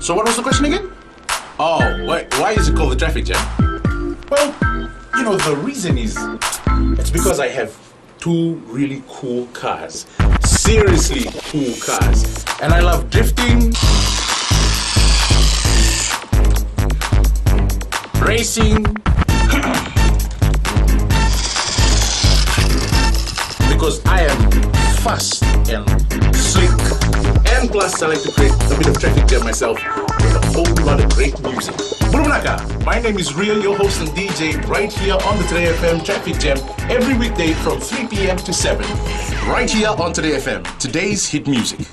So what was the question again? Oh, why is it called the traffic jam? Well, you know, the reason is, it's because I have two really cool cars. Seriously cool cars. And I love drifting, racing, because I am fast and slick. And plus, I like to create a bit of traffic jam myself with a whole lot of great music. Bulunaka, my name is Real, your host and DJ, right here on the Today FM Traffic Jam every weekday from 3 p.m. to 7. Right here on Today FM, today's hit music.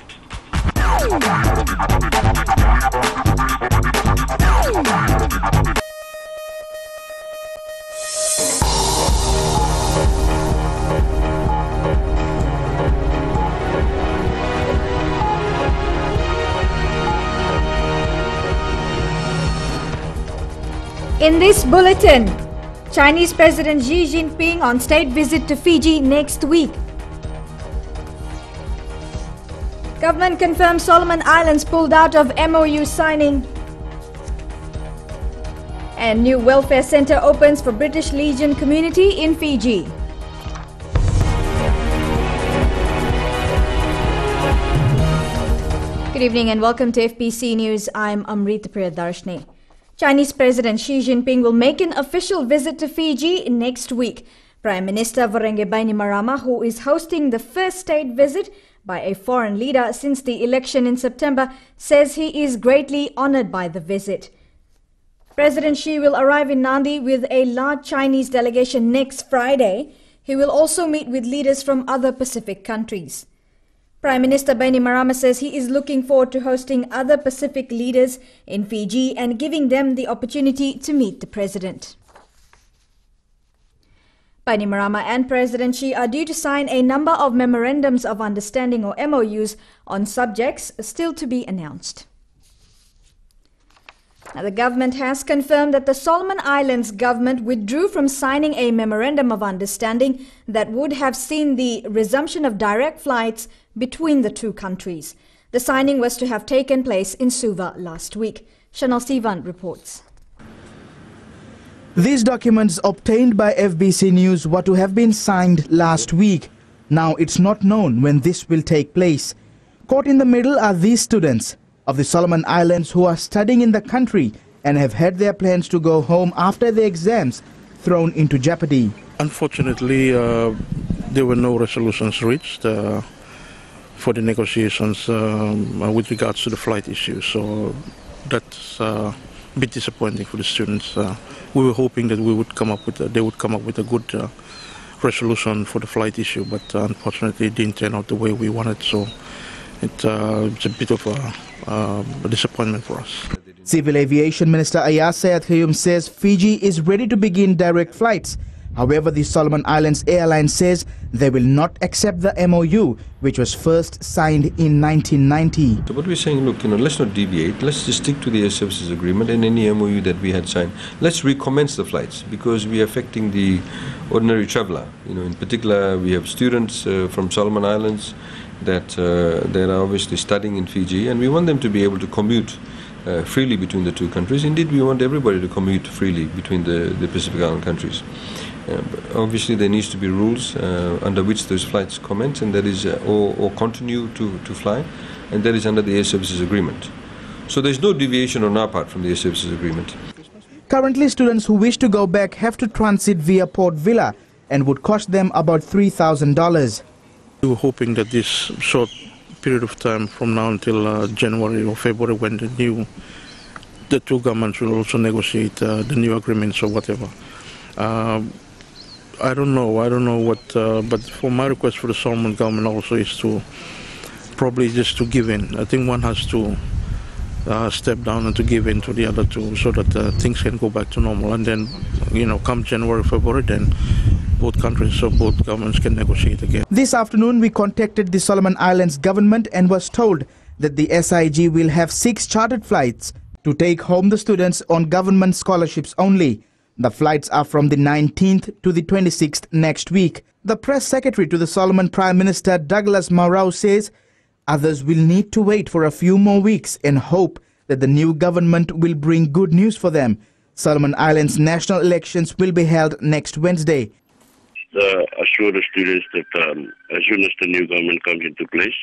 In this bulletin, Chinese President Xi Jinping on state visit to Fiji next week. Government confirms Solomon Islands pulled out of MOU signing. And new welfare centre opens for British Legion community in Fiji. Good evening and welcome to FBC News. I'm Amrita Priyadarshini. Chinese President Xi Jinping will make an official visit to Fiji next week. Prime Minister Bainimarama, who is hosting the first state visit by a foreign leader since the election in September, says he is greatly honoured by the visit. President Xi will arrive in Nadi with a large Chinese delegation next Friday. He will also meet with leaders from other Pacific countries. Prime Minister Bainimarama says he is looking forward to hosting other Pacific leaders in Fiji and giving them the opportunity to meet the President. Bainimarama and President Xi are due to sign a number of memorandums of understanding or MOUs on subjects still to be announced. Now, the government has confirmed that the Solomon Islands government withdrew from signing a memorandum of understanding that would have seen the resumption of direct flights between the two countries. The signing was to have taken place in Suva last week. Chanel Sivan reports. These documents obtained by FBC News were to have been signed last week. Now it's not known when this will take place. Caught in the middle are these students of the Solomon Islands who are studying in the country and have had their plans to go home after the exams thrown into jeopardy. Unfortunately, there were no resolutions reached for the negotiations with regards to the flight issue, so that's a bit disappointing for the students. We were hoping that they would come up with a good resolution for the flight issue, but unfortunately it didn't turn out the way we wanted, so it's a bit of a disappointment for us. Civil Aviation Minister Ayase Athayum says Fiji is ready to begin direct flights. However, the Solomon Islands Airline says they will not accept the MOU, which was first signed in 1990. So what we're saying, look, let's not deviate. Let's just stick to the air services agreement and any MOU that we had signed. Let's recommence the flights because we are affecting the ordinary traveller. In particular, we have students from Solomon Islands that are obviously studying in Fiji, and we want them to be able to commute freely between the two countries. Indeed, we want everybody to commute freely between the Pacific Island countries. Obviously, there needs to be rules under which those flights commence, and that is or continue to fly, and that is under the air services agreement. So there's no deviation on our part from the air services agreement. Currently, students who wish to go back have to transit via Port Vila and would cost them about $3,000. We were hoping that this short period of time from now until January or February, when the two governments will also negotiate the new agreements or whatever. I don't know what, but for my request for the Solomon government also is to probably just to give in. I think one has to step down and to give in to the other two so that things can go back to normal. And then, come January, February, then both countries or both governments can negotiate again. This afternoon, we contacted the Solomon Islands government and was told that the SIG will have 6 chartered flights to take home the students on government scholarships only. The flights are from the 19th to the 26th next week. The press secretary to the Solomon Prime Minister Douglas Maurau says others will need to wait for a few more weeks and hope that the new government will bring good news for them. Solomon Islands national elections will be held next Wednesday. Assure the students that as soon as the new government comes into place,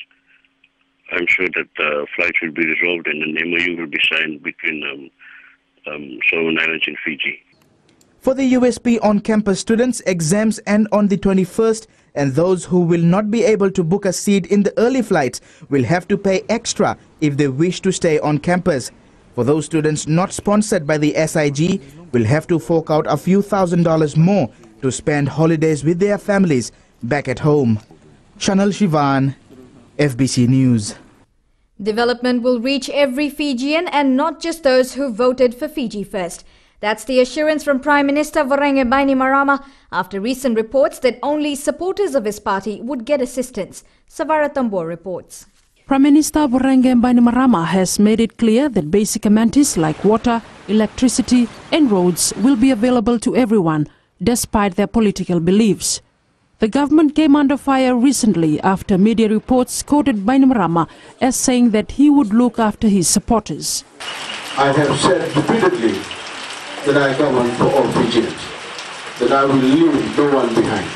I'm sure that flights will be resolved and an MOU will be signed between Solomon Islands and Fiji. For the USP on-campus students, exams end on the 21st, and those who will not be able to book a seat in the early flights will have to pay extra if they wish to stay on campus. For those students not sponsored by the SIG, will have to fork out a few $1,000s more to spend holidays with their families back at home. Chanel Shivan, FBC News. Development will reach every Fijian and not just those who voted for Fiji First. That's the assurance from Prime Minister Voreqe Bainimarama after recent reports that only supporters of his party would get assistance. Savara Tambor reports. Prime Minister Voreqe Bainimarama has made it clear that basic amenities like water, electricity and roads will be available to everyone, despite their political beliefs. The government came under fire recently after media reports quoted Bainimarama as saying that he would look after his supporters. I have said repeatedly that I govern for all Fijians, that I will leave no one behind.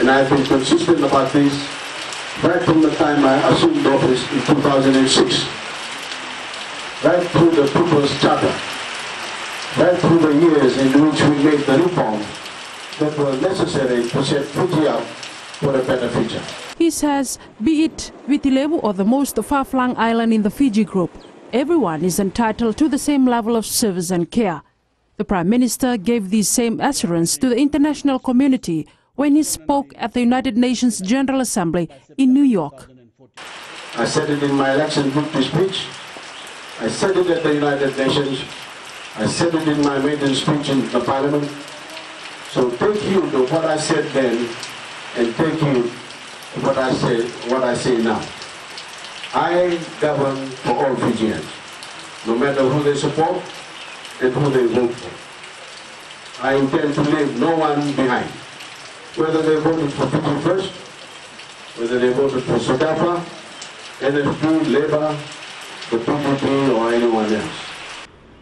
And I have been consistent about this right from the time I assumed office in 2006, right through the People's Charter, right through the years in which we made the reform that were necessary to set Fiji up for a better future. He says, be it Vitilevu or the most far-flung island in the Fiji group, everyone is entitled to the same level of service and care. The Prime Minister gave the same assurance to the international community when he spoke at the United Nations General Assembly in New York. I said it in my election victory speech. I said it at the United Nations. I said it in my maiden speech in the Parliament. So take heed to what I said then and take heed to what I say now. I govern for all Fijians, no matter who they support and who they vote for. I intend to leave no one behind, whether they voted for Fiji First, whether they voted for SODAFA, NFP, Labour, the PPP or anyone else.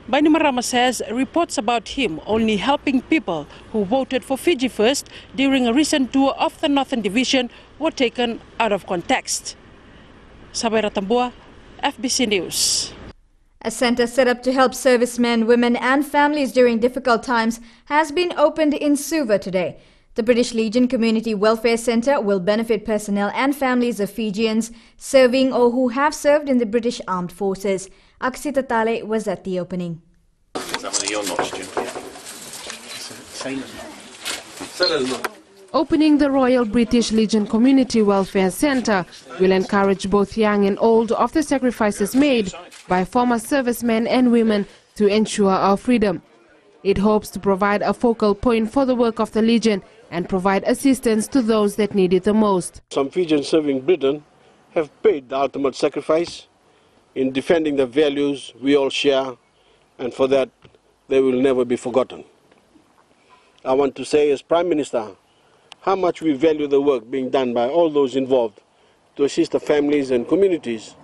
Bainimarama says reports about him only helping people who voted for Fiji First during a recent tour of the Northern Division were taken out of context. Sabera Tambua, FBC News. A centre set up to help servicemen, women and families during difficult times has been opened in Suva today. The British Legion Community Welfare Centre will benefit personnel and families of Fijians serving or who have served in the British Armed Forces. Aksita Tale was at the opening. Opening the Royal British Legion Community Welfare Centre will encourage both young and old of the sacrifices made by former servicemen and women to ensure our freedom. It hopes to provide a focal point for the work of the Legion and provide assistance to those that need it the most. Some Fijians serving Britain have paid the ultimate sacrifice in defending the values we all share, and for that they will never be forgotten. I want to say as Prime Minister how much we value the work being done by all those involved to assist the families and communities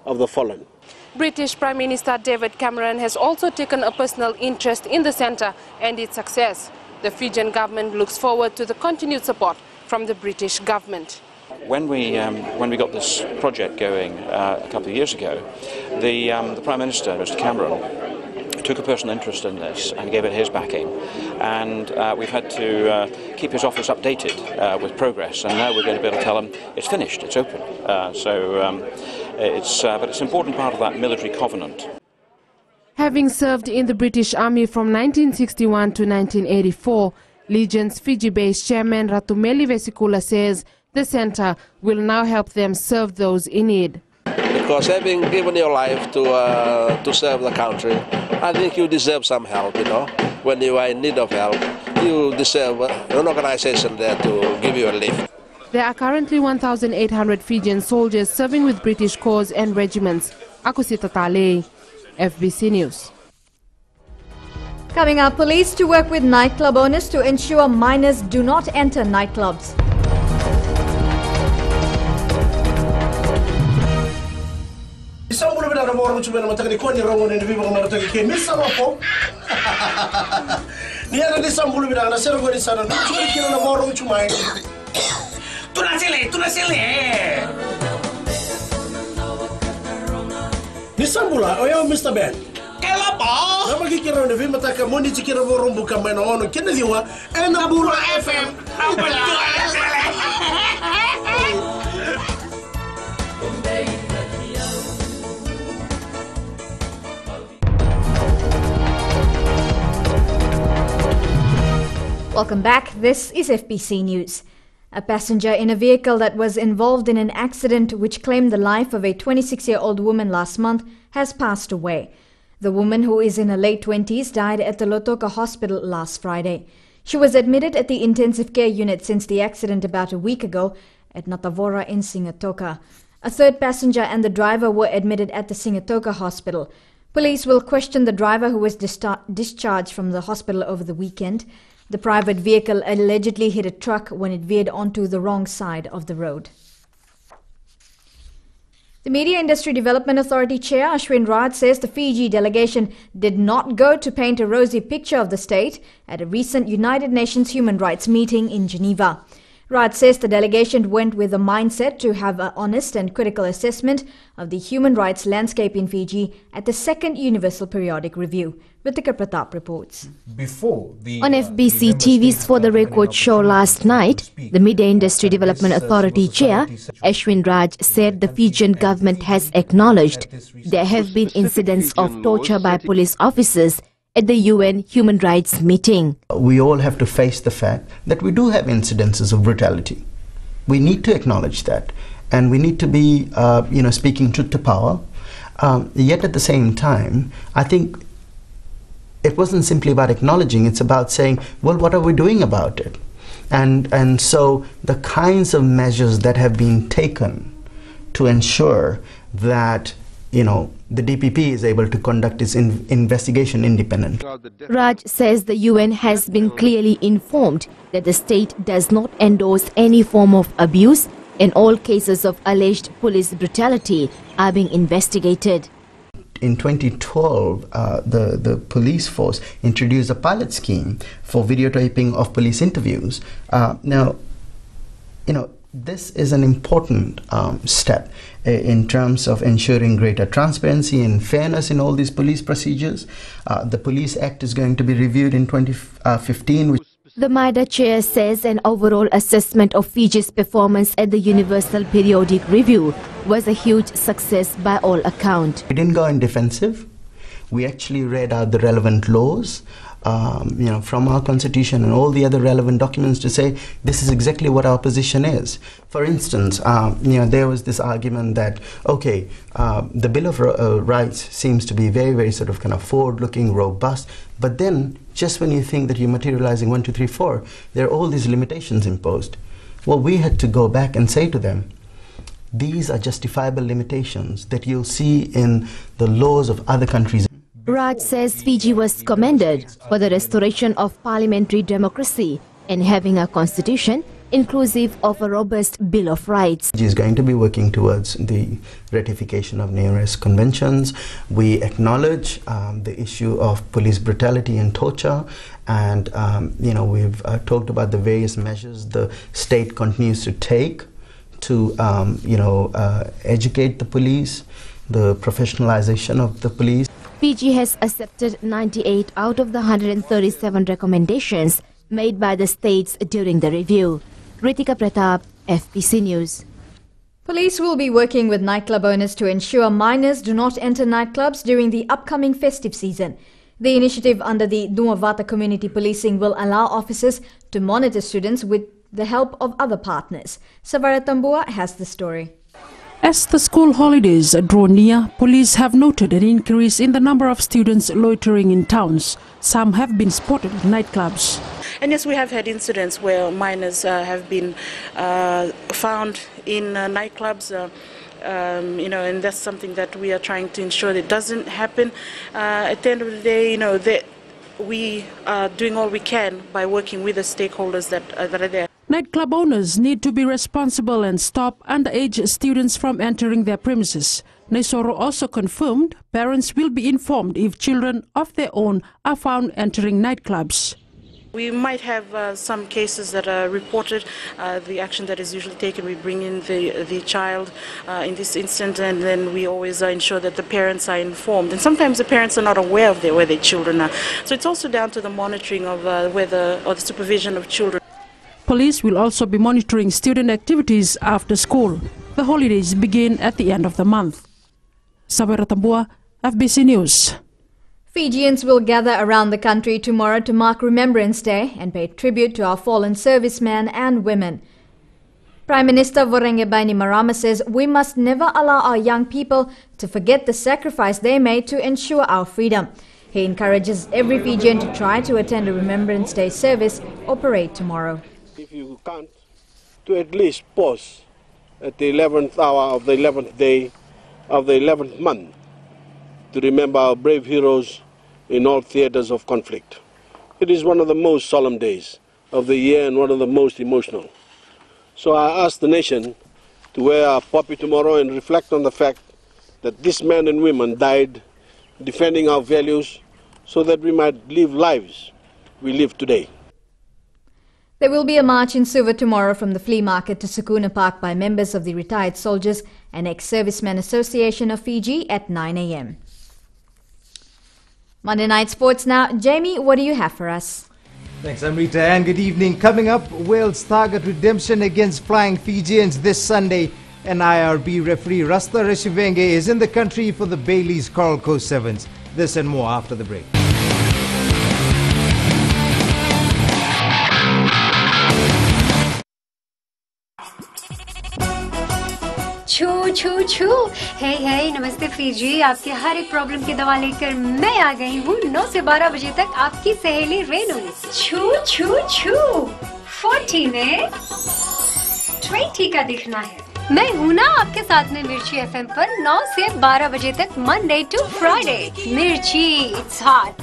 of the fallen. British Prime Minister David Cameron has also taken a personal interest in the centre and its success. The Fijian government looks forward to the continued support from the British government. When we got this project going a couple of years ago, the Prime Minister, Mr Cameron, took a personal interest in this and gave it his backing, and we've had to keep his office updated with progress, and now we're going to be able to tell him it's finished, it's open. But it's an important part of that military covenant. Having served in the British Army from 1961 to 1984, Legion's Fiji-based chairman Ratumeli Vesikula says the centre will now help them serve those in need. Because having given your life to serve the country, I think you deserve some help, you know. When you are in need of help, you deserve an organization there to give you a lift. There are currently 1,800 Fijian soldiers serving with British corps and regiments. Akusita Tale, FBC News. Coming up, police to work with nightclub owners to ensure minors do not enter nightclubs. Isang bulan na mo ron chumena matagni ko ni rongo ni bibo na matagni ke misa mo po. Niya na isang bulan na sero ko ni sana. Chumena kino na mo ron chumay. Tu na sile. Isang bulan, oyo Mr. Ben. Ela pa. Na magkikira na bibo mataka mo ni chikira mo ron buka may no kina diwa na bula FM. Welcome back. This is FBC News. A passenger in a vehicle that was involved in an accident which claimed the life of a 26-year-old woman last month has passed away. The woman, who is in her late 20s, died at the Lotoka hospital last Friday. She was admitted at the intensive care unit since the accident about a week ago at Natavora in Singatoka. A third passenger and the driver were admitted at the Singatoka hospital. Police will question the driver, who was discharged from the hospital over the weekend. The private vehicle allegedly hit a truck when it veered onto the wrong side of the road. The Media Industry Development Authority Chair Ashwin Raj says the Fiji delegation did not go to paint a rosy picture of the state at a recent United Nations human rights meeting in Geneva. Raj says the delegation went with a mindset to have an honest and critical assessment of the human rights landscape in Fiji at the second Universal Periodic Review. Ritika Pratap reports. On Fbctv's For the Record show last night, the Media Industry Development Authority Chair Ashwin Raj said the Fijian government has acknowledged there have been incidents of torture by police officers at the UN Human Rights meeting. We all have to face the fact that we do have incidences of brutality. We need to acknowledge that, and we need to be, speaking truth to power. Yet at the same time, I think it wasn't simply about acknowledging, it's about saying, well, what are we doing about it? And so the kinds of measures that have been taken to ensure that, the DPP is able to conduct its investigation independently. Raj says the UN has been clearly informed that the state does not endorse any form of abuse, and all cases of alleged police brutality are being investigated. In 2012, the police force introduced a pilot scheme for videotaping of police interviews. This is an important step in terms of ensuring greater transparency and fairness in all these police procedures. The Police Act is going to be reviewed in 2015. The MIDA chair says an overall assessment of Fiji's performance at the Universal Periodic Review was a huge success by all accounts. We didn't go in defensive. We actually read out the relevant laws, from our constitution and all the other relevant documents to say this is exactly what our position is. For instance, there was this argument that, the Bill of Rights seems to be very, very sort of kind of forward-looking, robust, but then just when you think that you're materializing 1, 2, 3, 4, there are all these limitations imposed. Well, we had to go back and say to them, these are justifiable limitations that you'll see in the laws of other countries. Raj says Fiji was commended for the restoration of parliamentary democracy and having a constitution inclusive of a robust Bill of Rights. Fiji is going to be working towards the ratification of numerous conventions. We acknowledge the issue of police brutality and torture, and we've talked about the various measures the state continues to take to educate the police, the professionalization of the police. Fiji has accepted 98 out of the 137 recommendations made by the states during the review. Ritika Pratap, FBC News. Police will be working with nightclub owners to ensure minors do not enter nightclubs during the upcoming festive season. The initiative under the Nuavata Community Policing will allow officers to monitor students with the help of other partners. Savara Tambua has the story. As the school holidays draw near, police have noted an increase in the number of students loitering in towns. Some have been spotted at nightclubs. And yes, we have had incidents where minors have been found in nightclubs, and that's something that we are trying to ensure that doesn't happen. At the end of the day, that we are doing all we can by working with the stakeholders that are there. Nightclub owners need to be responsible and stop underage students from entering their premises. Nesoro also confirmed parents will be informed if children of their own are found entering nightclubs. We might have some cases that are reported. The action that is usually taken, we bring in the child in this instance, and then we always ensure that the parents are informed. And sometimes the parents are not aware of where their children are. So it's also down to the monitoring of or the supervision of children. Police will also be monitoring student activities after school. The holidays begin at the end of the month. Sabera Tambua, FBC News. Fijians will gather around the country tomorrow to mark Remembrance Day and pay tribute to our fallen servicemen and women. Prime Minister Vorenge Bainimarama says we must never allow our young people to forget the sacrifice they made to ensure our freedom. He encourages every Fijian to try to attend a Remembrance Day service or parade tomorrow. If you can't, to at least pause at the 11th hour of the 11th day of the 11th month, to remember our brave heroes in all theaters of conflict. It is one of the most solemn days of the year and one of the most emotional. So I ask the nation to wear our poppy tomorrow and reflect on the fact that these men and women died defending our values so that we might live lives we live today. There will be a march in Suva tomorrow from the flea market to Sukuna Park by members of the Retired Soldiers and Ex-Servicemen Association of Fiji at 9 a.m. Monday Night Sports now. Jamie, what do you have for us? Thanks, Amrita, and good evening. Coming up, Wales target redemption against Flying Fijians this Sunday, and IRB referee Rasta Reshivenge is in the country for the Bailey's Coral Coast Sevens. This and more after the break. छू छू छू हे हे नमस्ते Fiji, आपके हर एक problem की दवा लेकर मैं आ गई हूँ 9 से 12 बजे तक आपकी सहेली रेनू। छू छू छू 40 में 20 का दिखना है। मैं हूँ ना आपके साथ में मिर्ची एफएम पर 9 से 12 बजे तक मंडे टू फ्राइडे। मिर्ची, it's hot.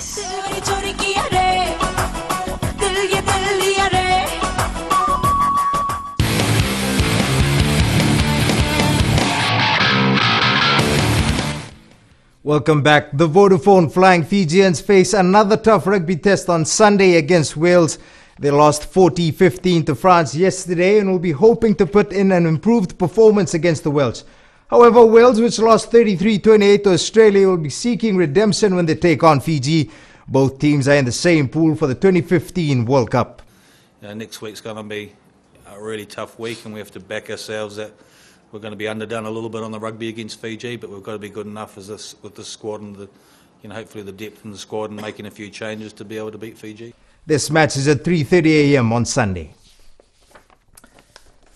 Welcome back. The Vodafone Flying Fijians face another tough rugby test on Sunday against Wales. They lost 40-15 to France yesterday and will be hoping to put in an improved performance against the Welsh. However, Wales, which lost 33-28 to Australia, will be seeking redemption when they take on Fiji. Both teams are in the same pool for the 2015 World Cup. Next week's going to be a really tough week, and we have to back ourselves that we're going to be underdone a little bit on the rugby against Fiji, but we've got to be good enough as this, with the squad and hopefully the depth in the squad and making a few changes to be able to beat Fiji. This match is at 3:30 a.m. on Sunday.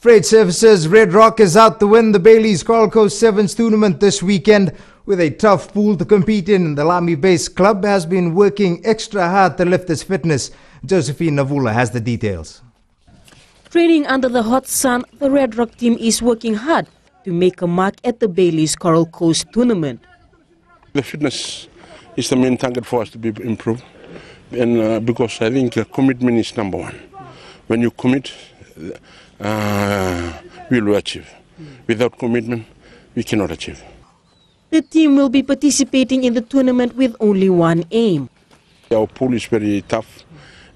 Freight Services Red Rock is out to win the Bailey's Coral Coast Sevens tournament this weekend. With a tough pool to compete in, the Lamy-based club has been working extra hard to lift its fitness. Josephine Navula has the details. Training under the hot sun, the Red Rock team is working hard to make a mark at the Bailey's Coral Coast tournament. The fitness is the main target for us to be improved, and because I think commitment is number one. When you commit, we will achieve. Without commitment, we cannot achieve. The team will be participating in the tournament with only one aim. Our pool is very tough,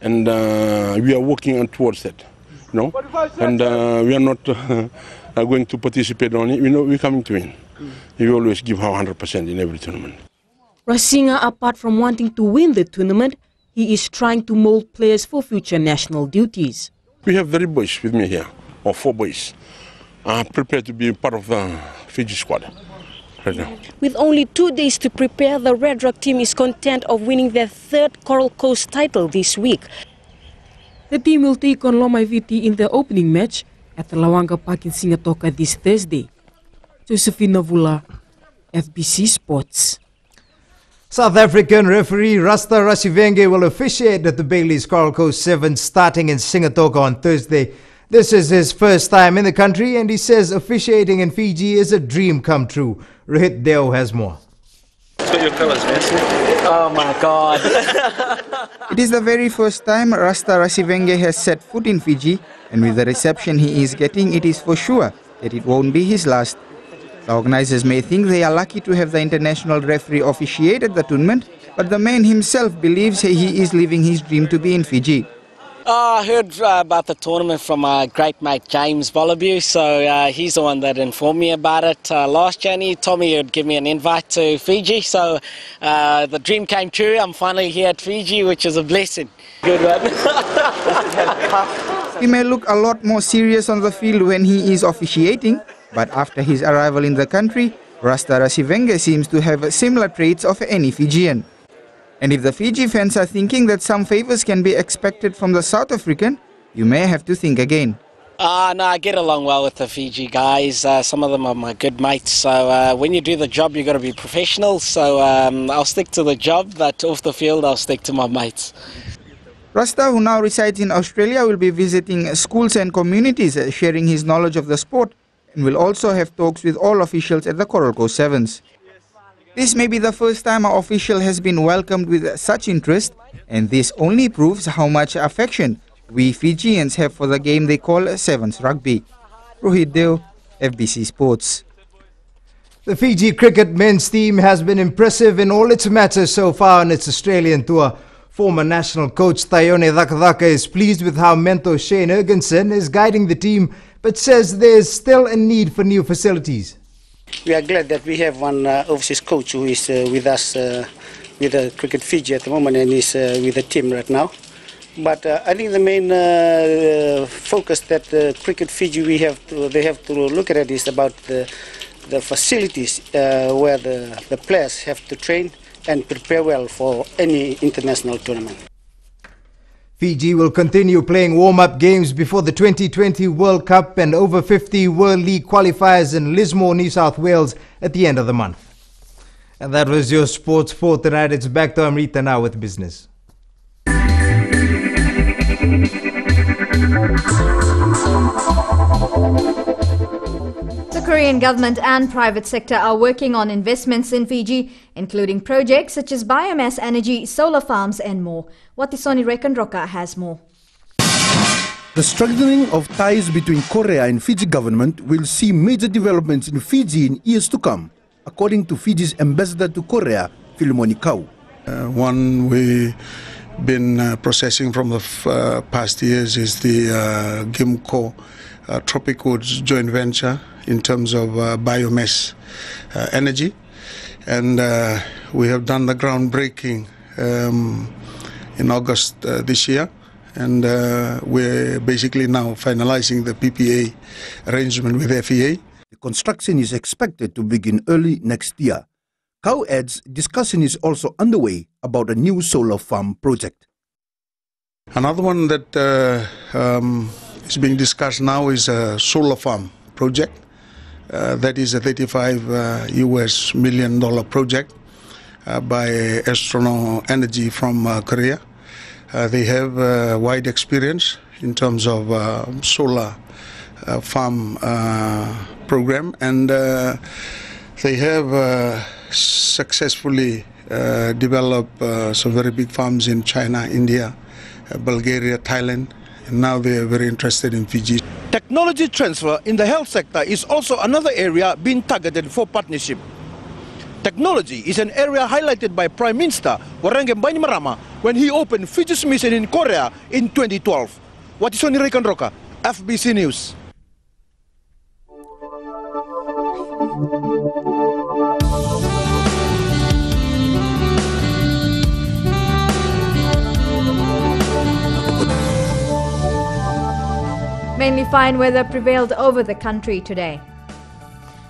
and we are working on towards that. No, and we are not going to participate on it. We know we're coming to win. We always give our 100% in every tournament. Rasinga, apart from wanting to win the tournament, he is trying to mold players for future national duties. We have 3 boys with me here, or 4 boys, prepared to be part of the Fiji squad right now. With only 2 days to prepare, the Red Rock team is content of winning their 3rd Coral Coast title this week. The team will take on Lomaiviti in the opening match at the Lawanga Park in Singatoka this Thursday. Josephine Navula, FBC Sports. South African referee Rasta Reshivenge will officiate at the Bailey's Coral Coast Sevens starting in Singatoka on Thursday. This is his first time in the country, and he says officiating in Fiji is a dream come true. Rohit Deo has more. It's got your colours, man. Oh my God. It is the very first time Rasta Reshivenge has set foot in Fiji, and with the reception he is getting, it is for sure that it won't be his last. The organizers may think they are lucky to have the international referee officiate at the tournament, but the man himself believes he is living his dream to be in Fiji. I heard about the tournament from my great mate James Wallaby, so he's the one that informed me about it last year, and he told me he would give me an invite to Fiji, so the dream came true. I'm finally here at Fiji, which is a blessing. Good one. He may look a lot more serious on the field when he is officiating, but after his arrival in the country, Rasta Rasivenge seems to have similar traits of any Fijian. And if the Fiji fans are thinking that some favors can be expected from the South African, you may have to think again. No, I get along well with the Fiji guys. Some of them are my good mates. So when you do the job, you've got to be professional. So I'll stick to the job, but off the field, I'll stick to my mates. Rasta, who now resides in Australia, will be visiting schools and communities, sharing his knowledge of the sport, and will also have talks with all officials at the Coral Coast Sevens. This may be the first time our official has been welcomed with such interest, and this only proves how much affection we Fijians have for the game they call Sevens Rugby. Rohit Deo, FBC Sports. The Fiji cricket men's team has been impressive in all its matches so far on its Australian tour. Former national coach Tayone Dakadaka is pleased with how mentor Shane Ergensen is guiding the team, but says there is still a need for new facilities. We are glad that we have one overseas coach who is with us with Cricket Fiji at the moment and is with the team right now. But I think the main focus that Cricket Fiji they have to look at is about the facilities where the players have to train and prepare well for any international tournament. Fiji will continue playing warm-up games before the 2020 World Cup and over 50 World League qualifiers in Lismore, New South Wales at the end of the month. And that was your sports for tonight. It's back to Amrita now with business. The Korean government and private sector are working on investments in Fiji, including projects such as biomass energy, solar farms and more. Watisoni Rekanroka has more. The strengthening of ties between Korea and Fiji government will see major developments in Fiji in years to come, according to Fiji's ambassador to Korea, Philemoni Kau. One we've been processing from the past years is the GIMCO Tropical joint venture in terms of biomass energy, and we have done the groundbreaking in August this year, and we're basically now finalizing the PPA arrangement with FEA. The construction is expected to begin early next year. Kau adds discussion is also underway about a new solar farm project. Another one that is being discussed now is a solar farm project. That is a $35 million project by Astrono Energy from Korea. They have wide experience in terms of solar farm program, and they have successfully developed some very big farms in China, India, Bulgaria, Thailand, and now they are very interested in Fiji. Technology transfer in the health sector is also another area being targeted for partnership. Technology is an area highlighted by Prime Minister Warengem Bainimarama when he opened Fiji's mission in Korea in 2012. Watisoni Rekanroka, FBC News. Mainly fine weather prevailed over the country today.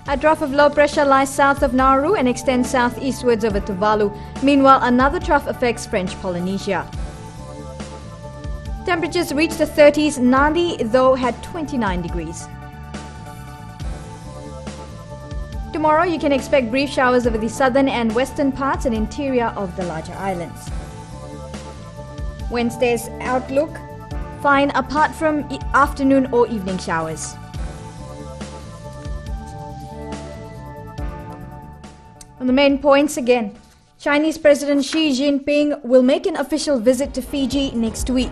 A trough of low pressure lies south of Nauru and extends southeastwards over Tuvalu. Meanwhile, another trough affects French Polynesia. Temperatures reached the 30s. Nadi, though, had 29 degrees. Tomorrow, you can expect brief showers over the southern and western parts and interior of the larger islands. Wednesday's outlook: fine apart from afternoon or evening showers. On the main points again, Chinese President Xi Jinping will make an official visit to Fiji next week.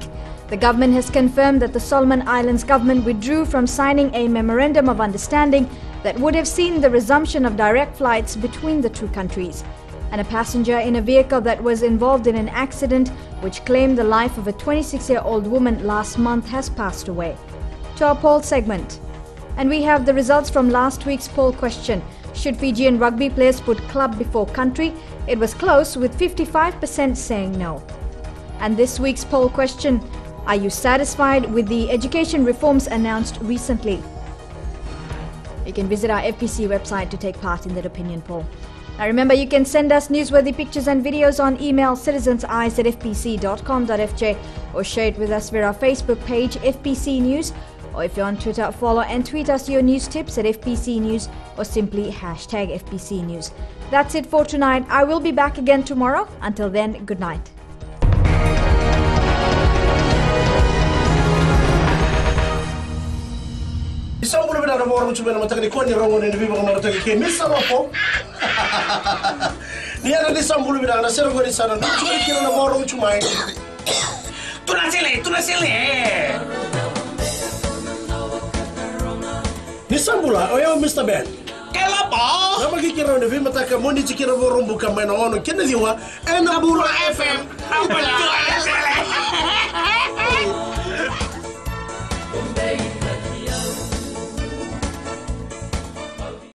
The government has confirmed that the Solomon Islands government withdrew from signing a memorandum of understanding that would have seen the resumption of direct flights between the two countries. And a passenger in a vehicle that was involved in an accident which claimed the life of a 26-year-old woman last month has passed away. To our poll segment. And we have the results from last week's poll question. Should Fijian rugby players put club before country? It was close, with 55% saying no. And this week's poll question, are you satisfied with the education reforms announced recently? You can visit our FBC website to take part in that opinion poll. Now remember, you can send us newsworthy pictures and videos on email citizenseyes@fbc.com.fj or share it with us via our Facebook page FBC News, or if you're on Twitter, follow and tweet us your news tips at FBC News or simply hashtag FBC News. That's it for tonight. I will be back again tomorrow. Until then, good night. Isang bulan na mo cuma na matagi ko ni rongo ni bibi ko matagi ke misa po. Niya na isang bulan na sero ko ni sana cuma kira na mo cuma. Tu na sile. Isang bulan, oh ya Mr. Ben. Kela pa. Na magkikira ni bibi mataka mo ni kira mo rombo ka may no kena diwa. Na bura FM.